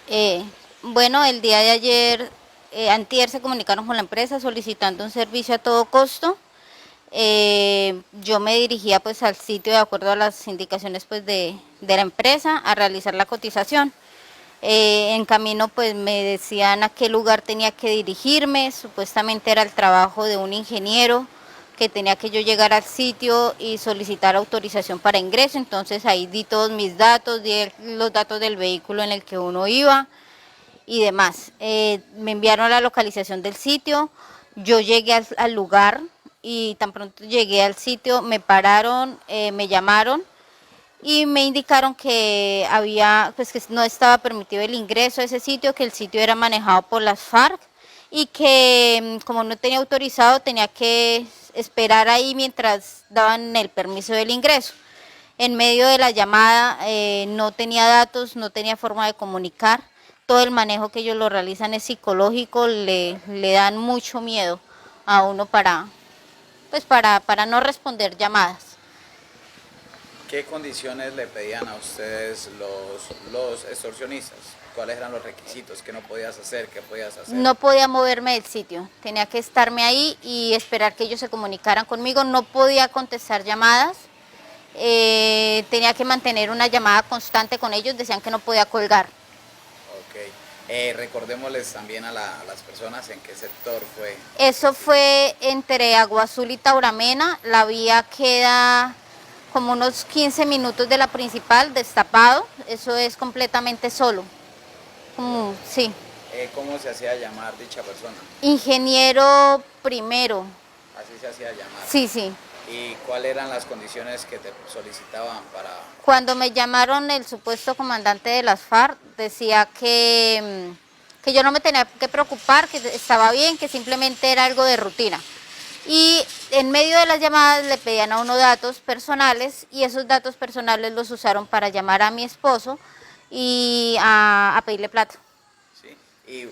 Eh, bueno, el día de ayer, antier se comunicaron con la empresa solicitando un servicio a todo costo. Yo me dirigía pues al sitio de acuerdo a las indicaciones pues de la empresa a realizar la cotización. En camino pues me decían a qué lugar tenía que dirigirme, supuestamente era el trabajo de un ingeniero que tenía que yo llegar al sitio y solicitar autorización para ingreso, entonces ahí di todos mis datos, di los datos del vehículo en el que uno iba y demás. Me enviaron la localización del sitio, yo llegué al lugar y tan pronto llegué al sitio me pararon, me llamaron y me indicaron que había, pues que no estaba permitido el ingreso a ese sitio, que el sitio era manejado por las FARC y que como no tenía autorizado tenía que esperar ahí mientras daban el permiso del ingreso. En medio de la llamada no tenía datos, no tenía forma de comunicar. Todo el manejo que ellos lo realizan es psicológico, le dan mucho miedo a uno para no responder llamadas. ¿Qué condiciones le pedían a ustedes los extorsionistas? ¿Cuáles eran los requisitos? ¿Qué no podías hacer? ¿Qué podías hacer? No podía moverme del sitio, tenía que estarme ahí y esperar que ellos se comunicaran conmigo. No podía contestar llamadas, tenía que mantener una llamada constante con ellos, decían que no podía colgar. Ok. Recordémosles también a las personas en qué sector fue Eso el sitio. fue entre Agua Azul y Tauramena, la vía queda como unos 15 minutos de la principal, destapado, eso es completamente solo. Sí. ¿Cómo se hacía llamar dicha persona? Ingeniero primero, Así se hacía llamar. sí, sí. ¿Y cuáles eran las condiciones que te solicitaban para... Cuando me llamaron el supuesto comandante de las FARC, decía que yo no me tenía que preocupar, que estaba bien, que simplemente era algo de rutina. Y en medio de las llamadas le pedían a uno datos personales y esos datos personales los usaron para llamar a mi esposo y a pedirle plata. Sí? Y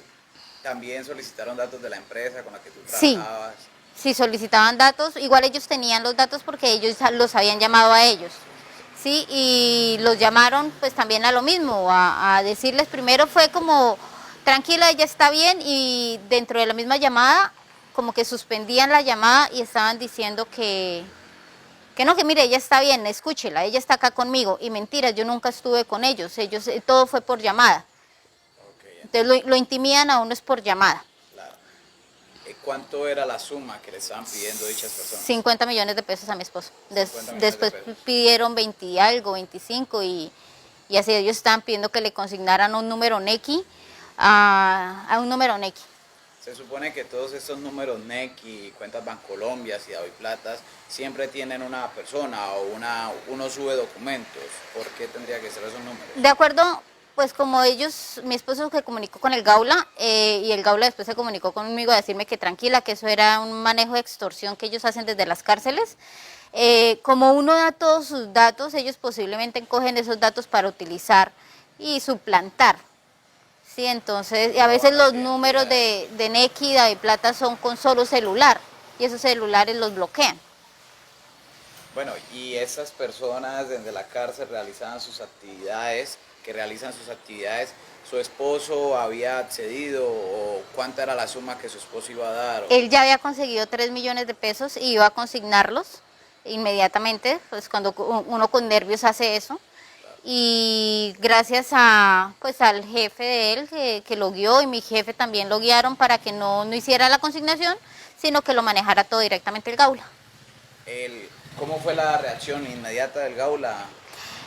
también solicitaron datos de la empresa con la que tú Sí, trabajabas. sí solicitaban datos, igual ellos tenían los datos porque ellos los habían llamado a ellos. Sí, y los llamaron pues también a lo mismo, a decirles primero fue como, tranquila, ella está bien, y dentro de la misma llamada como que suspendían la llamada y estaban diciendo que no, que mire, ella está bien, escúchela, ella está acá conmigo, y mentiras, yo nunca estuve con ellos, todo fue por llamada, Ok, entonces lo intimidan a uno es por llamada. claro. ¿Cuánto era la suma que le estaban pidiendo dichas personas? 50 millones de pesos a mi esposo. 50 millones de Después pesos. pidieron 20 y algo, 25 y así ellos estaban pidiendo que le consignaran un número NECI a un número NECI. Se supone que todos estos números NEC y cuentas Bancolombia y Platas siempre tienen una persona o uno sube documentos. ¿Por qué tendría que ser esos números? De acuerdo, pues como ellos, mi esposo se comunicó con el Gaula y el Gaula después se comunicó conmigo a decirme que tranquila, que eso era un manejo de extorsión que ellos hacen desde las cárceles. Como uno da todos sus datos, ellos posiblemente cogen esos datos para utilizar y suplantar. Sí, entonces, y a veces Robar los las números identidades. de Nequi, de Plata son con solo celular y esos celulares los bloquean. Bueno, y esas personas desde la cárcel realizaban sus actividades, que realizan sus actividades, ¿su esposo había accedido o cuánta era la suma que su esposo iba a dar? Él ya había conseguido 3 millones de pesos y iba a consignarlos inmediatamente, pues cuando uno con nervios hace eso. Y gracias pues al jefe de él que lo guió y mi jefe también lo guiaron para que no hiciera la consignación, sino que lo manejara todo directamente el Gaula. ¿Cómo fue la reacción inmediata del Gaula?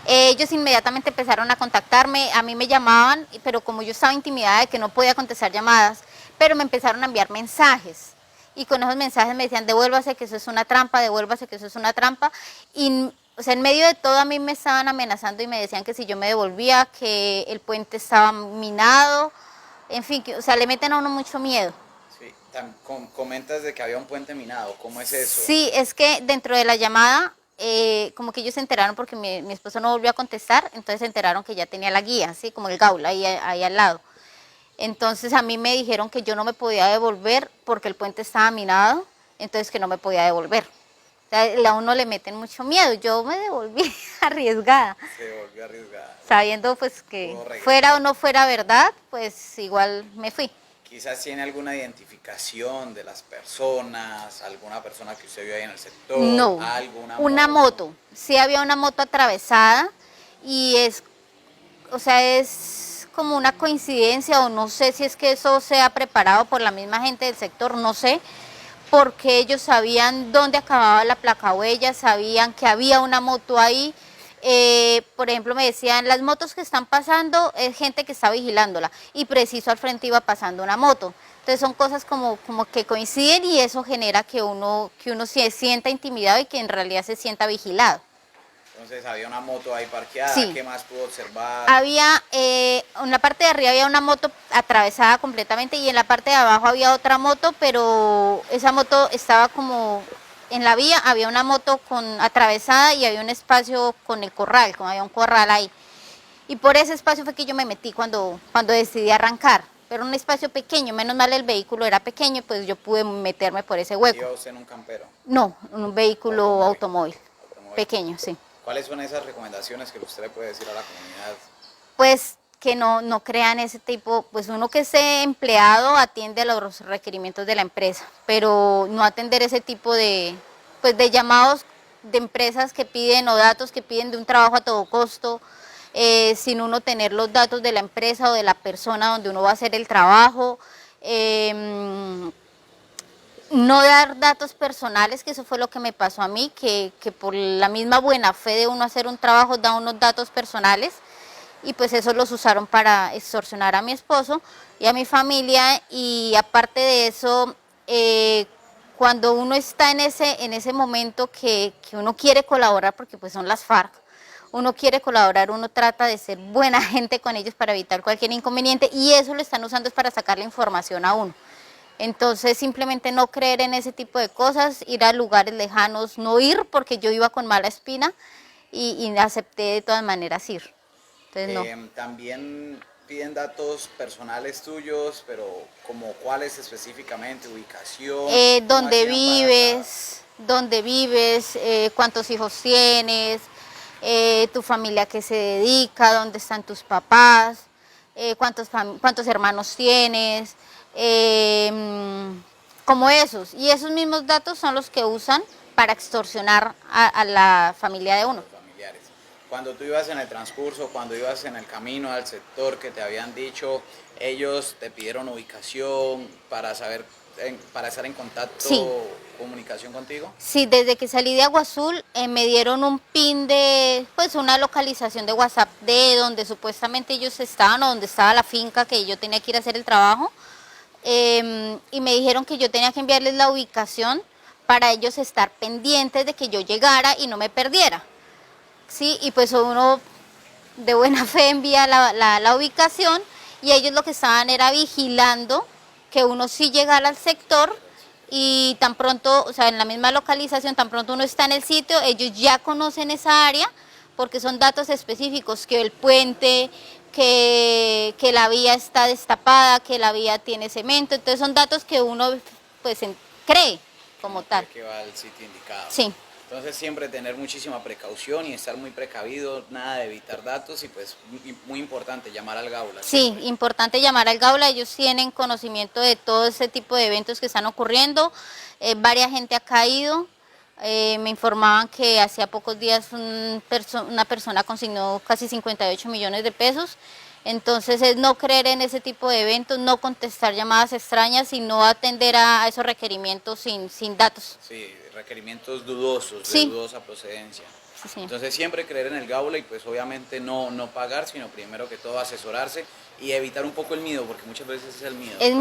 Ellos inmediatamente empezaron a contactarme, a mí me llamaban, pero como yo estaba intimidada de que no podía contestar llamadas, pero me empezaron a enviar mensajes. Y con esos mensajes me decían, devuélvase que eso es una trampa, devuélvase que eso es una trampa. Y, o sea, en medio de todo a mí me estaban amenazando y me decían que si yo me devolvía, que el puente estaba minado, en fin, o sea, le meten a uno mucho miedo. Sí, comentas de que había un puente minado, ¿cómo es eso? Sí, es que dentro de la llamada, como que ellos se enteraron porque mi esposo no volvió a contestar, entonces se enteraron que ya tenía la guía, así como el Gaula ahí al lado. Entonces a mí me dijeron que yo no me podía devolver porque el puente estaba minado, entonces que no me podía devolver. O sea, a uno le meten mucho miedo. Yo me devolví arriesgada, Se volvió arriesgada. sabiendo pues que Pudo regresar. fuera o no fuera verdad, pues igual me fui. Quizás tiene alguna identificación de las personas, alguna persona que usted vio ahí en el sector, No, alguna una moto. Sí había una moto atravesada y o sea, es como una coincidencia o no sé si es que eso sea preparado por la misma gente del sector, no sé, porque ellos sabían dónde acababa la placa huella, sabían que había una moto ahí. Por ejemplo, me decían, las motos que están pasando es gente que está vigilándola y preciso al frente iba pasando una moto. Entonces son cosas como que coinciden y eso genera que uno se sienta intimidado y que en realidad se sienta vigilado. Entonces había una moto ahí parqueada, Sí. ¿qué más pudo observar? Había, en la parte de arriba había una moto atravesada completamente y en la parte de abajo había otra moto, pero esa moto estaba como en la vía, había una moto atravesada y había un espacio con el corral, como había un corral ahí. Y por ese espacio fue que yo me metí cuando decidí arrancar. Pero un espacio pequeño, menos mal el vehículo era pequeño, pues yo pude meterme por ese hueco. ¿Iba usted en un campero? No, un vehículo automóvil. Automóvil. Pequeño, sí. ¿Cuáles son esas recomendaciones que usted le puede decir a la comunidad? Pues que no crean ese tipo, pues uno que sea empleado atiende a los requerimientos de la empresa, pero no atender ese tipo pues de llamados de empresas que piden o datos que piden de un trabajo a todo costo, sin uno tener los datos de la empresa o de la persona donde uno va a hacer el trabajo. No dar datos personales, que eso fue lo que me pasó a mí, que por la misma buena fe de uno hacer un trabajo da unos datos personales y pues eso los usaron para extorsionar a mi esposo y a mi familia y aparte de eso, cuando uno está en ese momento que uno quiere colaborar, porque pues son las FARC, uno quiere colaborar, uno trata de ser buena gente con ellos para evitar cualquier inconveniente y eso lo están usando es para sacar la información a uno. Entonces simplemente no creer en ese tipo de cosas, ir a lugares lejanos, no ir porque yo iba con mala espina y acepté de todas maneras ir. Entonces no. También piden datos personales tuyos, pero como cuáles específicamente, ubicación. ¿Cómo Dónde vives, cuántos hijos tienes, tu familia que se dedica, dónde están tus papás, cuántos hermanos tienes, como esos. Y esos mismos datos son los que usan para extorsionar a la familia de uno. Familiares? Cuando tú ibas en el transcurso, cuando ibas en el camino al sector que te habían dicho, ellos te pidieron ubicación para saber, para estar en contacto, Sí. comunicación contigo. Sí, desde que salí de Agua Azul me dieron un pin pues una localización de WhatsApp de donde supuestamente ellos estaban o donde estaba la finca que yo tenía que ir a hacer el trabajo. Y me dijeron que yo tenía que enviarles la ubicación para ellos estar pendientes de que yo llegara y no me perdiera. Sí, y pues uno de buena fe envía la ubicación y ellos lo que estaban era vigilando que uno sí llegara al sector y tan pronto, o sea, en la misma localización, tan pronto uno está en el sitio, ellos ya conocen esa área porque son datos específicos, que el puente, que la vía está destapada, que la vía tiene cemento, entonces son datos que uno pues cree como tal. Que va al sitio indicado. Sí. Entonces siempre tener muchísima precaución y estar muy precavido, nada de evitar datos y pues muy importante llamar al Gaula. Sí, siempre. importante llamar al Gaula, ellos tienen conocimiento de todo ese tipo de eventos que están ocurriendo, varias gente ha caído, me informaban que hacía pocos días una persona consignó casi 58 millones de pesos, entonces es no creer en ese tipo de eventos, no contestar llamadas extrañas y no atender a esos requerimientos sin datos. Sí, requerimientos dudosos, Sí. de dudosa procedencia. Sí, sí. Entonces siempre creer en el Gaula y pues obviamente no pagar, sino primero que todo asesorarse y evitar un poco el miedo, porque muchas veces es el miedo. Es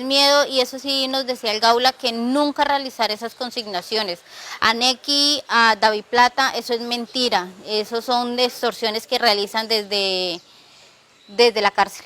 miedo y eso sí nos decía el Gaula que nunca realizar esas consignaciones. A Nequi, a David Plata, eso es mentira, eso son extorsiones que realizan desde la cárcel.